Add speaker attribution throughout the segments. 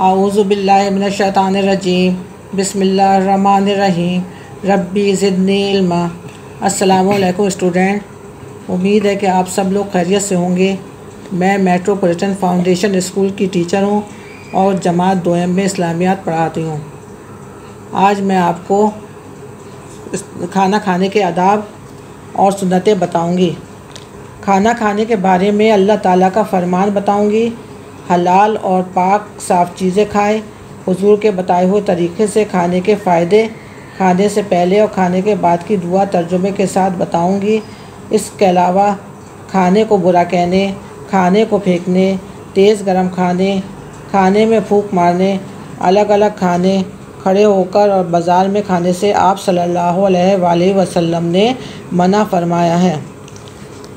Speaker 1: आऊज़ुबिल्लाहि मिनश्शैतानिर्रजीम बिस्मिल्लाहिर्रहमानिर्रहीम रब्बी ज़िदनी इल्मा। अस्सलामु अलैकुम स्टूडेंट, उम्मीद है कि आप सब लोग खैरियत से होंगे। मैं मेट्रोपॉलिटन फाउंडेशन स्कूल की टीचर हूँ और जमात दोयम में इस्लामियात पढ़ाती हूँ। आज मैं आपको खाना खाने के आदाब और सुन्नतें बताऊँगी। खाना खाने के बारे में अल्लाह ताला का फरमान बताऊँगी। हलाल और पाक साफ़ चीज़ें खाएं। हुजूर के बताए हुए तरीक़े से खाने के फ़ायदे, खाने से पहले और खाने के बाद की दुआ तर्जुमे के साथ बताऊंगी। इसके अलावा खाने को बुरा कहने, खाने को फेंकने, तेज़ गरम खाने, खाने में फूंक मारने, अलग अलग खाने, खड़े होकर और बाज़ार में खाने से आप सल्लल्लाहु अलैहि वसल्लम ने मना फरमाया है।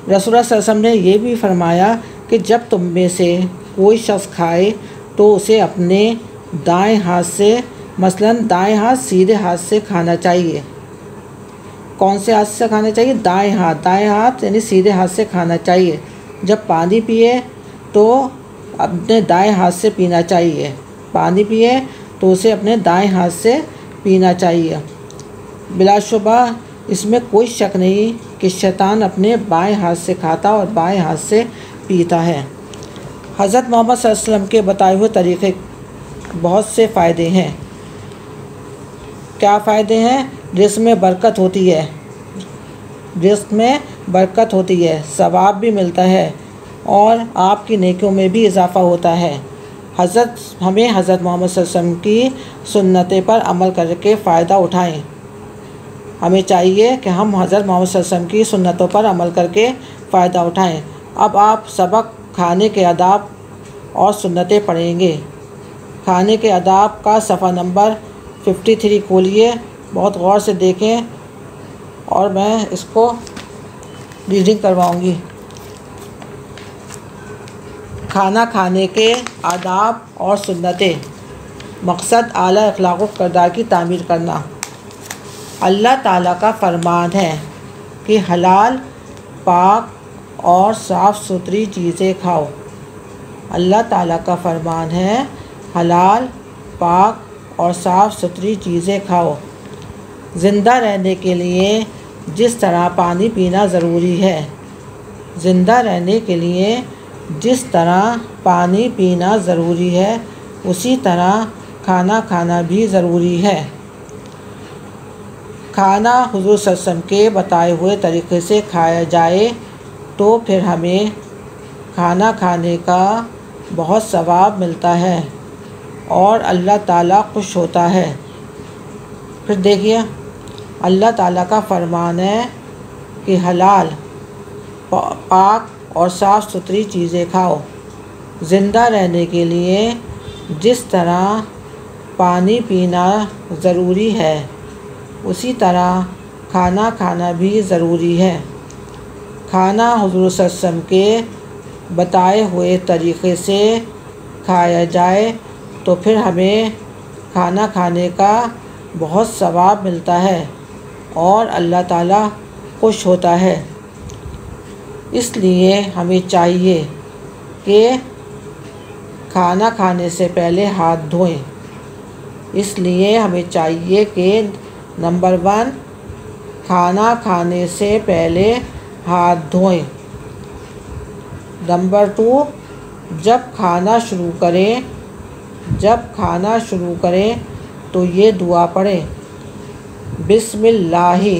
Speaker 1: रसूलुल्लाह सल्लल्लाहु अलैहि वसल्लम ने यह भी फरमाया कि जब तुम में से कोई शख्स खाए तो उसे अपने दाएं हाथ से, मसलन दाएं हाथ सीधे हाथ से खाना चाहिए। कौन से हाथ से खाना चाहिए? दाएं हाथ यानी सीधे हाथ से खाना चाहिए। जब पानी पिए तो अपने दाएं हाथ से पीना चाहिए। पानी पिए तो उसे अपने दाएं हाथ से पीना चाहिए। बिलाशुबा इसमें कोई शक नहीं कि शैतान अपने बाएं हाथ से खाता और बाएं हाथ से पीता है। हज़रत मोहम्मद सल्लल्लाहु अलैहि वसल्लम के बताए हुए तरीक़े बहुत से फ़ायदे हैं। क्या फ़ायदे हैं? रिज़्क़ में बरकत होती है, रिज़्क़ में बरकत होती है, सवाब भी मिलता है और आपकी नेकियों में भी इजाफ़ा होता है। हमें हज़रत मोहम्मद सल्लल्लाहु अलैहि वसल्लम की सुन्नतें पर अमल करके फ़ायदा उठाएं। हमें चाहिए कि हम हज़रत मोहम्मद सल्लल्लाहु अलैहि वसल्लम की सुन्नतों पर अमल करके फ़ायदा उठाएं। अब आप सबक खाने के आदाब और सुन्नतें पढ़ेंगे। खाने के आदाब का सफ़ा नंबर 53 खोलिए, बहुत गौर से देखें और मैं इसको रीडिंग करवाऊंगी। खाना खाने के आदाब और सुन्नतें। मकसद आला अखलाक़ व किरदार की तामीर करना। अल्लाह ताला का फरमान है कि हलाल, पाक और साफ़ सुथरी चीज़ें खाओ। अल्लाह ताला का फरमान है हलाल, पाक और साफ़ सुथरी चीज़ें खाओ। ज़िंदा रहने के लिए जिस तरह पानी पीना ज़रूरी है, ज़िंदा रहने के लिए जिस तरह पानी पीना ज़रूरी है, उसी तरह खाना खाना भी ज़रूरी है। खाना हुज़ूर सल्लल्लाहु अलैहि वसल्लम के बताए हुए तरीक़े से खाया जाए तो फिर हमें खाना खाने का बहुत सवाब मिलता है और अल्लाह ताला खुश होता है। फिर देखिए, अल्लाह ताला का फरमान है कि हलाल, पाक और साफ़ सुथरी चीज़ें खाओ। ज़िंदा रहने के लिए जिस तरह पानी पीना ज़रूरी है, उसी तरह खाना खाना भी ज़रूरी है। खाना हुज़ूर सल्लल्लाहु अलैहि वसल्लम के बताए हुए तरीक़े से खाया जाए तो फिर हमें खाना खाने का बहुत सवाब मिलता है और अल्लाह ताला खुश होता है। इसलिए हमें चाहिए कि खाना खाने से पहले हाथ धोएं। इसलिए हमें चाहिए कि नंबर 1, खाना खाने से पहले हाथ धोएं। नंबर 2, जब खाना शुरू करें तो ये दुआ पढ़ें, बिस्मिल्लाहि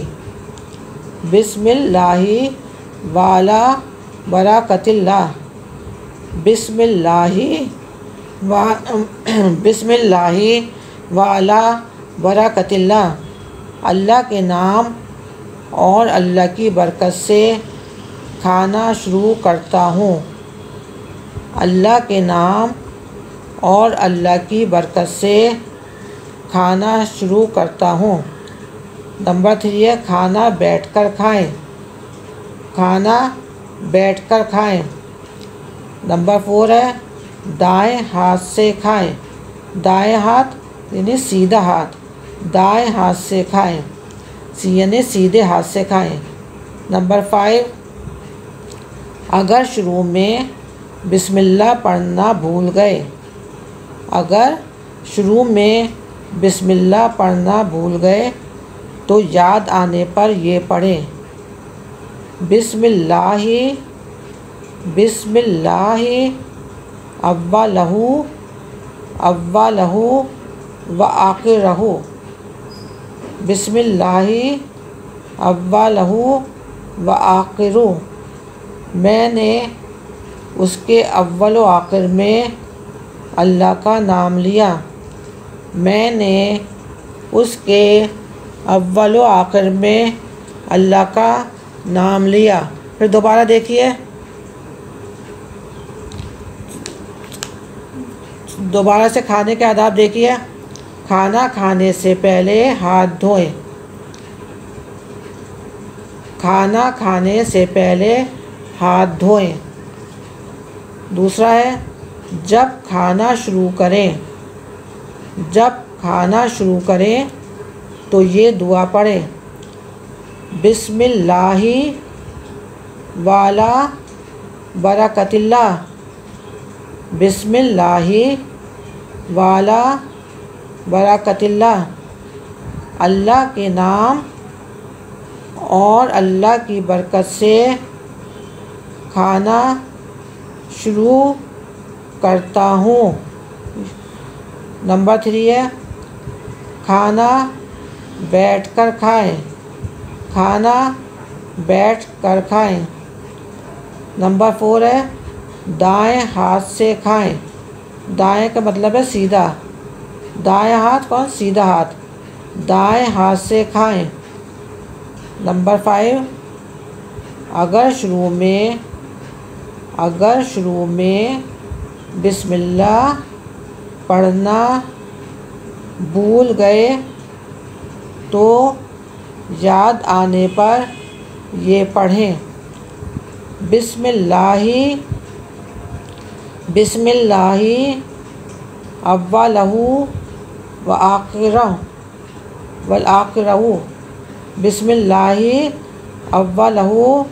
Speaker 1: वाला बरकतिल्लाह, बिस्मिल्लाहि वाला बरकतिल्लाह। अल्लाह के नाम और अल्लाह की बरकत से खाना शुरू करता हूँ। अल्लाह के नाम और अल्लाह की बरकत से खाना शुरू करता हूँ। नंबर 3 है खाना बैठकर खाएं, खाना बैठकर खाएं। नंबर 4 है दाएं हाथ से खाएं, दाएं हाथ यानी सीधा हाथ, दाएं हाथ से खाएं, यानी सीधे हाथ से खाएं। नंबर 5, अगर शुरू में बिस्मिल्लाह पढ़ना भूल गए अगर शुरू में बिस्मिल्लाह पढ़ना भूल गए तो याद आने पर ये पढ़ें, बिस्मिल्लाहि बिस्मिल्लाहि अव्वलहु अव्वलहु व आखिरहु, बिस्मिल्लाहि अव्वलहु व आखिरु। मैंने उसके अव्वल व आखिर में अल्लाह का नाम लिया। मैंने उसके अव्वल व आखिर में अल्लाह का नाम लिया। फिर दोबारा देखिए, दोबारा से खाने के आदाब देखिए। खाना खाने से पहले हाथ धोएं। खाना खाने से पहले हाथ धोएं। दूसरा है, जब खाना शुरू करें, जब खाना शुरू करें तो ये दुआ पढ़ें, बिस्मिल्लाहि वाला बरकतिल्लाह, बिस्मिल्लाहि वाला बरकतिल्लाह। अल्लाह के नाम और अल्लाह की बरकत से खाना शुरू करता हूँ। नंबर 3 है, खाना बैठकर खाएं। खाना बैठ कर खाएं। नंबर 4 है, दाएं हाथ से खाएं। दाएं का मतलब है सीधा, दाएं हाथ कौन, सीधा हाथ, दाएं हाथ से खाएं। नंबर 5, अगर शुरू में बिस्मिल्लाह पढ़ना भूल गए तो याद आने पर ये पढ़ें, बिस्मिल्लाहि बिस्मिल्लाहि अव्वलहु व आखिरहु, बिस्मिल्लाहि अव्वलहु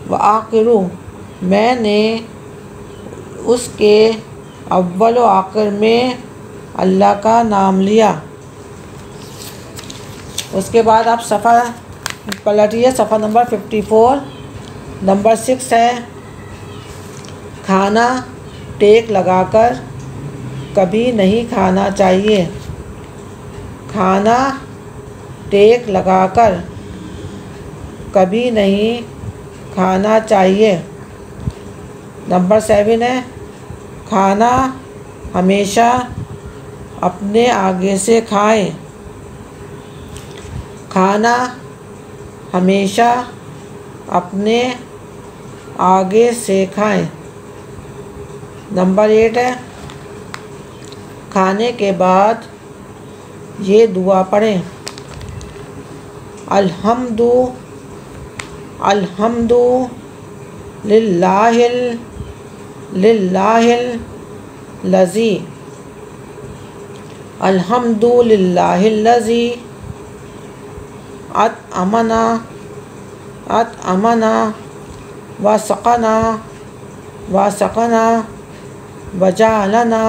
Speaker 1: व आखिरु। मैंने उसके अव्वल व आखिर में अल्लाह का नाम लिया। उसके बाद आप सफ़ा पलटिए, सफ़ा नंबर 54। नंबर 6 है, खाना टेक लगाकर कभी नहीं खाना चाहिए। खाना टेक लगाकर कभी नहीं खाना चाहिए। नंबर 7 है, खाना हमेशा अपने आगे से खाएं। खाना हमेशा अपने आगे से खाएं। नंबर 8 है, खाने के बाद ये दुआ पढ़ें, अल्हम्दु लिल्लाहिल लज़ी, अल्हम्दु लिल्लाहिल लज़ी अतअमना व सक़ना वजअलना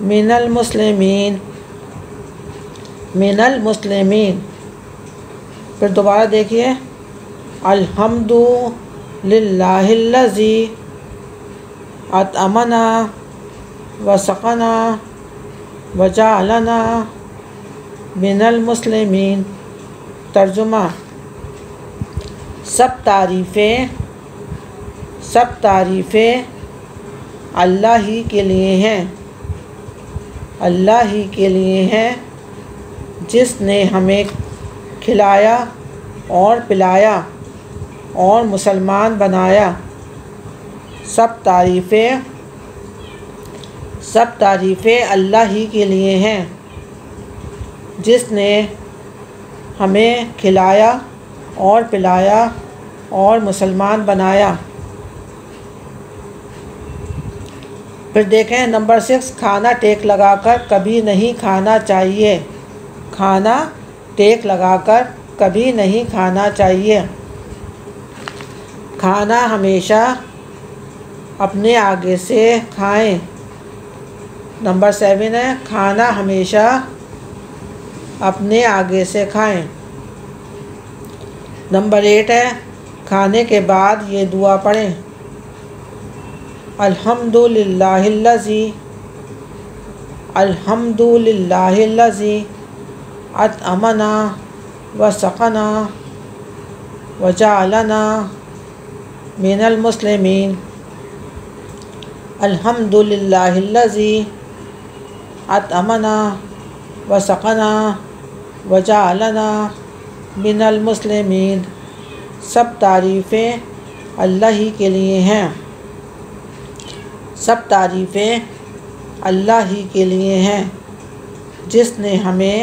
Speaker 1: मिनल मुस्लिमीन। फिर दोबारा देखिए, अल्हम्दु लिल्लाहिल लज़ी अतअमना व सक़ना वजअलना मिनल मुस्लिमीन। तर्जुमा, सब तारीफ़ें अल्लाह ही के लिए हैं, अल्लाह ही के लिए हैं जिसने हमें खिलाया और पिलाया और मुसलमान बनाया। सब तारीफ़ें अल्लाह ही के लिए हैं जिसने हमें खिलाया और पिलाया और मुसलमान बनाया। फिर देखें नंबर 6, खाना टेक लगाकर कभी नहीं खाना चाहिए। खाना टेक लगाकर कभी नहीं खाना चाहिए। खाना हमेशा अपने आगे से खाएं। नंबर 7 है खाना हमेशा अपने आगे से खाएं। नंबर 8 है खाने के बाद ये दुआ पढ़ें, अल्हम्दुलिल्लाहिल्लज़ी अतअमना व सक़ना व जअलना मिनल मुस्लिमीन। अल्हम्दुलिल्लाहिल्लज़ी अतअमना व सक़ना व जअलना मिनल मुस्लिमीन। सब तारीफ़ें अल्लाह ही के लिए हैं। सब तारीफ़ें अल्लाह ही के लिए हैं जिसने हमें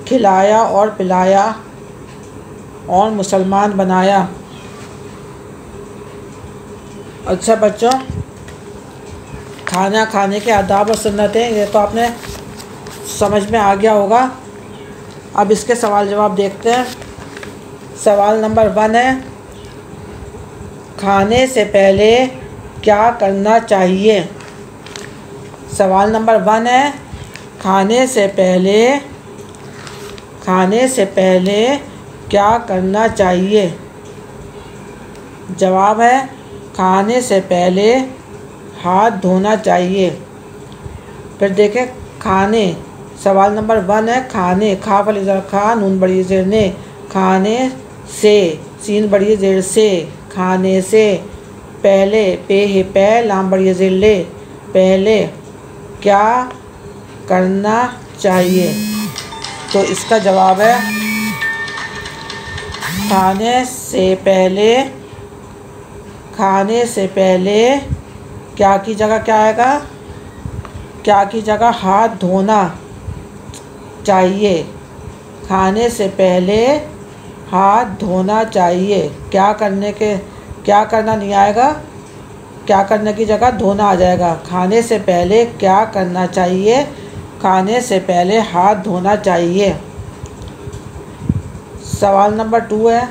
Speaker 1: खिलाया और पिलाया और मुसलमान बनाया। अच्छा बच्चों, खाना खाने के आदाब और सुन्नतें ये तो आपने समझ में आ गया होगा। अब इसके सवाल जवाब देखते हैं। सवाल नंबर 1 है खाने से पहले क्या करना चाहिए। सवाल नंबर 1 है खाने से पहले क्या करना चाहिए। जवाब है खाने से पहले हाथ धोना चाहिए। फिर देखें खाने, सवाल नंबर 1 है खाने, खा वाली ज़ेर खा, नून बड़ी ज़ेर ने, खाने से, सीन बड़ी ज़ेर से, खाने से पहले, पे है पै, लाम बड़ी ज़ेर ले, पहले क्या करना चाहिए। तो इसका जवाब है खाने से पहले क्या की जगह क्या आएगा, क्या की जगह हाथ धोना चाहिए। खाने से पहले हाथ धोना चाहिए। क्या करना नहीं आएगा, क्या करने की जगह धोना आ जाएगा। खाने से पहले क्या करना चाहिए, खाने से पहले हाथ धोना चाहिए। सवाल नंबर 2 है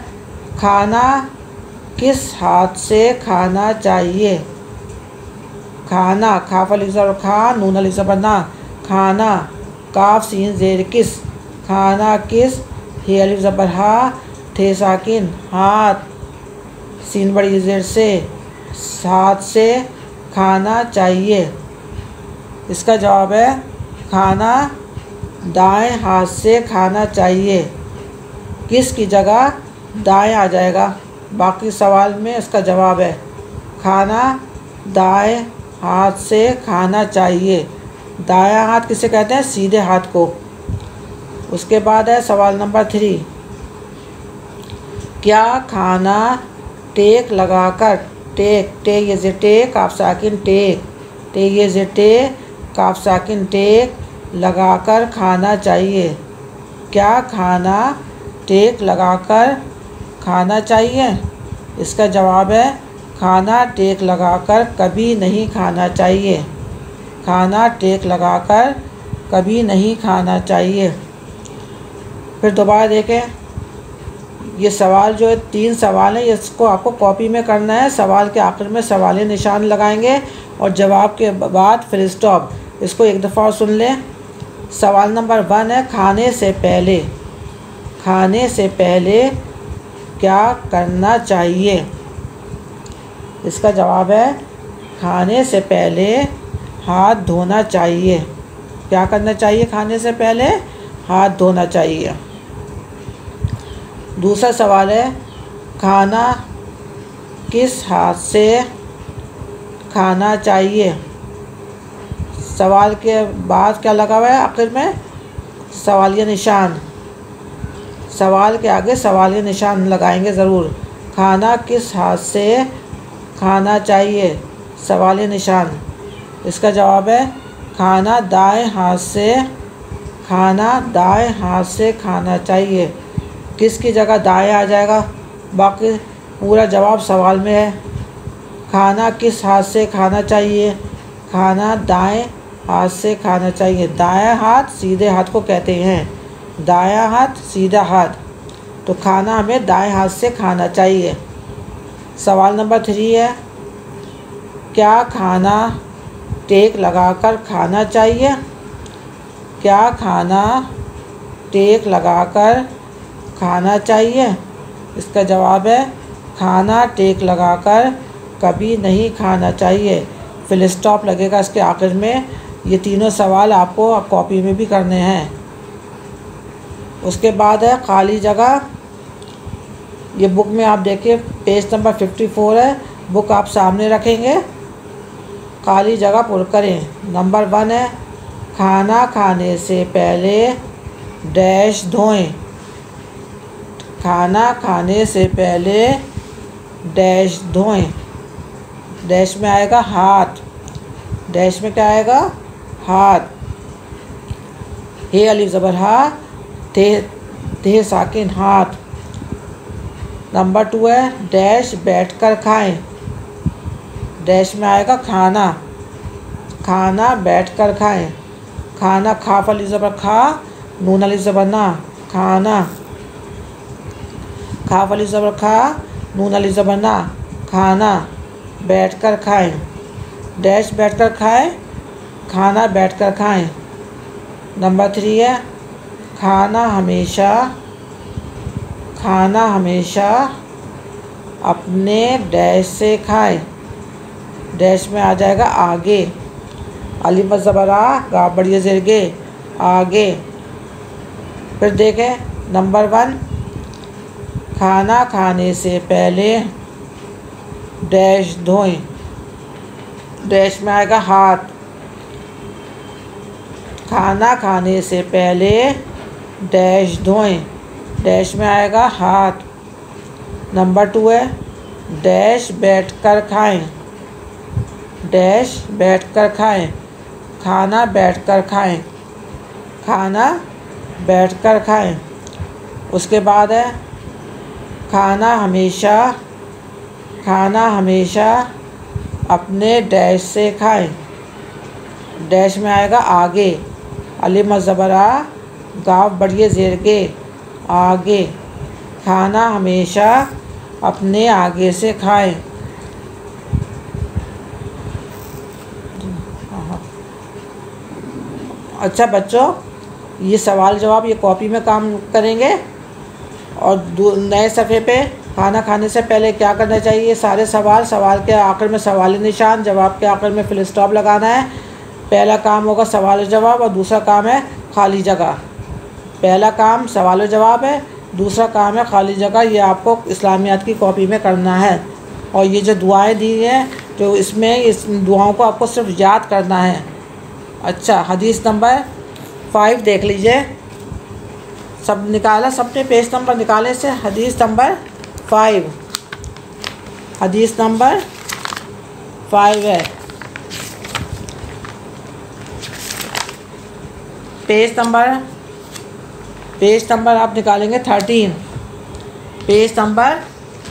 Speaker 1: खाना किस हाथ से खाना चाहिए। खाना, खा वाली ज़बर खा, नून वाली ज़बर ना, खाना, काफ सीन ज़ेर किस, खाना किस, हे अलिफ ज़बर हा, थे साकिन, हाथ, सीन बड़ी ज़ेर से, हाथ से खाना चाहिए। इसका जवाब है खाना दाएं हाथ से खाना चाहिए। किस की जगह दाएं आ जाएगा। बाकी सवाल में इसका जवाब है खाना दाएं हाथ से खाना चाहिए। दायां हाथ किसे कहते हैं, सीधे हाथ को। उसके बाद है सवाल नंबर 3 क्या खाना टेक लगाकर, टे ये जे टेक काफ साकिन टेक, टे ये जे टेक काफ साकिन टेक लगाकर खाना चाहिए। क्या खाना टेक लगाकर खाना चाहिए। इसका जवाब है खाना टेक लगाकर कभी नहीं खाना चाहिए। खाना टेक लगाकर कभी नहीं खाना चाहिए। फिर दोबारा देखें, ये सवाल जो है 3 सवाल है, इसको आपको कॉपी में करना है। सवाल के आखिर में सवाली निशान लगाएंगे और जवाब के बाद फिर स्टॉप। इसको एक दफ़ा और सुन लें। सवाल नंबर 1 है खाने से पहले क्या करना चाहिए। इसका जवाब है खाने से पहले हाथ धोना चाहिए। क्या करना चाहिए, खाने से पहले हाथ धोना चाहिए। दूसरा सवाल है खाना किस हाथ से खाना चाहिए। सवाल के बाद क्या लगा हुआ है, आखिर में सवालिया निशान। सवाल के आगे सवालिया निशान लगाएंगे ज़रूर। खाना किस हाथ से खाना चाहिए, सवालिया निशान। इसका जवाब है खाना दाएं हाथ से खाना चाहिए। किसकी जगह दाएं आ जाएगा। बाकी पूरा जवाब सवाल में है। खाना किस हाथ से खाना चाहिए, खाना दाएं हाथ से खाना चाहिए। दायां हाथ सीधे हाथ को कहते हैं, दायां हाथ सीधा हाथ, तो खाना हमें दाएं हाथ से खाना चाहिए। सवाल नंबर 3 है क्या खाना टेक लगाकर खाना चाहिए? क्या खाना टेक लगाकर खाना चाहिए? इसका जवाब है खाना टेक लगाकर कभी नहीं खाना चाहिए। फिल स्टॉप लगेगा इसके आखिर में। ये तीनों सवाल आपको कॉपी में भी करने हैं। उसके बाद है खाली जगह। ये बुक में आप देखिए पेज नंबर 54 है। बुक आप सामने रखेंगे, खाली जगह पुर करें। नंबर 1 है खाना खाने से पहले डैश धोएं। खाना खाने से पहले डैश धोएं। डैश में आएगा हाथ। डैश में क्या आएगा? हाथ। हे अलिफ ज़बर हा, थे साकिन हाथ। नंबर 2 है डैश बैठकर खाएं। डैश में आएगा खाना। खाना बैठकर खाएं। खाना खाफ अलिफ ज़बर खा, नून अलिफ ज़बर ना, खाना। खाफ अलिफ ज़बर खा, नून अलिफ ज़बर ना, खाना। बैठकर खाएं। डैश बैठकर खाएं, खाना बैठकर खाएं। नंबर 3 है खाना हमेशा अपने डैश से खाएं। डैश में आ जाएगा आगे। अलिफ ज़बर आ, गा बड़ी ज़ेर गे, आगे। फिर देखें नंबर 1 खाना खाने से पहले डैश धोएं। डैश में आएगा हाथ। खाना खाने से पहले डैश धोएं। डैश में आएगा हाथ। नंबर 2 है डैश बैठकर खाएं। डैश बैठकर खाएं। खाना बैठकर खाएं। खाना बैठकर खाएं। उसके बाद है खाना हमेशा अपने डैश से खाएं। डैश में आएगा आगे। अलिफ ज़बर आ, गाफ बड़िए ज़ेर गे, आगे। खाना हमेशा अपने आगे से खाएं। अच्छा बच्चों, ये सवाल जवाब ये कॉपी में काम करेंगे। और नए सफ़े पे खाना खाने से पहले क्या करना चाहिए, सारे सवाल के आखिर में सवाली निशान, जवाब के आखिर में फिल स्टॉप लगाना है। पहला काम होगा सवाल जवाब और दूसरा काम है खाली जगह। पहला काम सवाल जवाब है, दूसरा काम है खाली जगह। ये आपको इस्लामियात की कॉपी में करना है। और ये जो दुआएं दी हैं तो इसमें इस दुआओं को आपको सिर्फ याद करना है। अच्छा, हदीस नंबर 5 देख लीजिए। सब निकाला सबने, पेज नंबर निकाले से हदीस नंबर 5। हदीस नंबर 5 है। पेज नंबर आप निकालेंगे 13। पेज नंबर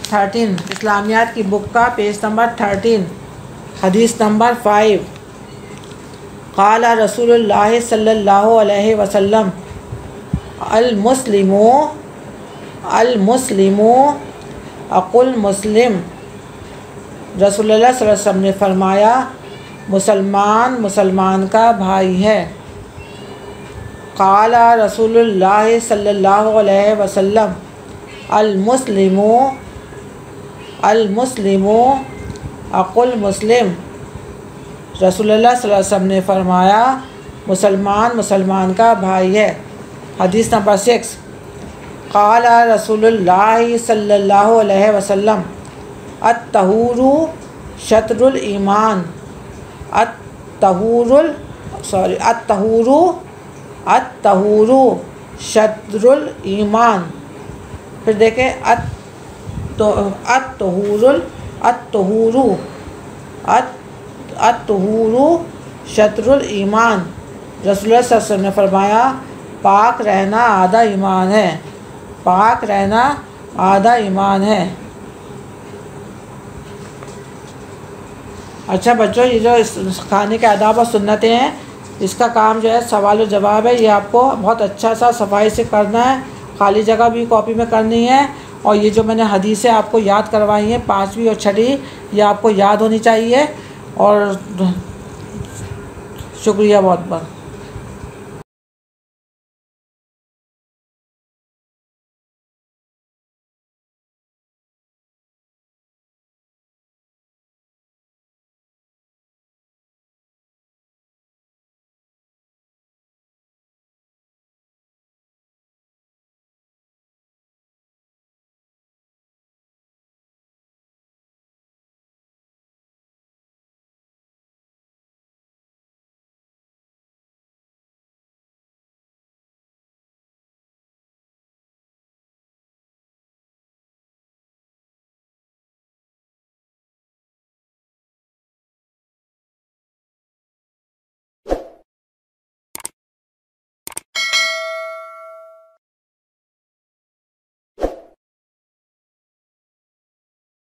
Speaker 1: 13 इस्लामियात की बुक का पेज नंबर 13, हदीस नंबर 5। क़ाला रसूलुल्लाह सल्लल्लाहु अलैहि वसल्लम अल मुस्लिमु अकुल मुस्लिम। रसूलुल्लाह सल्लल्लाहु अलैहि वसल्लम ने फरमाया मुसलमान मुसलमान का भाई है। क़ाला रसूलुल्लाह सल्लल्लाहु अलैहि वसल्लम अल मुस्लिमु अकुल मुस्लिम। रसूलुल्लाह सल्लल्लाहु अलैहि वसल्लम ने फरमाया मुसलमान मुसलमान का भाई है। हदीस नंबर 6। क़ाला रसूलुल्लाह सल्लल्लाहु अलैहि वसल्लम अत्तहूरु शत्रुल ईमान। अत्तहूरु शत्रुल ईमान। फिर देखें अत्तहूरु शत्रुल ईमान। रसूलुल्लाह सल्लल्लाहु अलैहि वसल्लम ने फरमाया पाक रहना आधा ईमान है। पाक रहना आधा ईमान है। अच्छा बच्चों, ये जो इस खाने के आदाब और सुन्नतें हैं, इसका काम जो है सवाल और जवाब है। ये आपको बहुत अच्छा सा सफाई से करना है। खाली जगह भी कॉपी में करनी है। और ये जो मैंने हदीसें आपको याद करवाई हैं 5वीं और 6वीं, ये आपको याद होनी चाहिए। और शुक्रिया बहुत बहुत।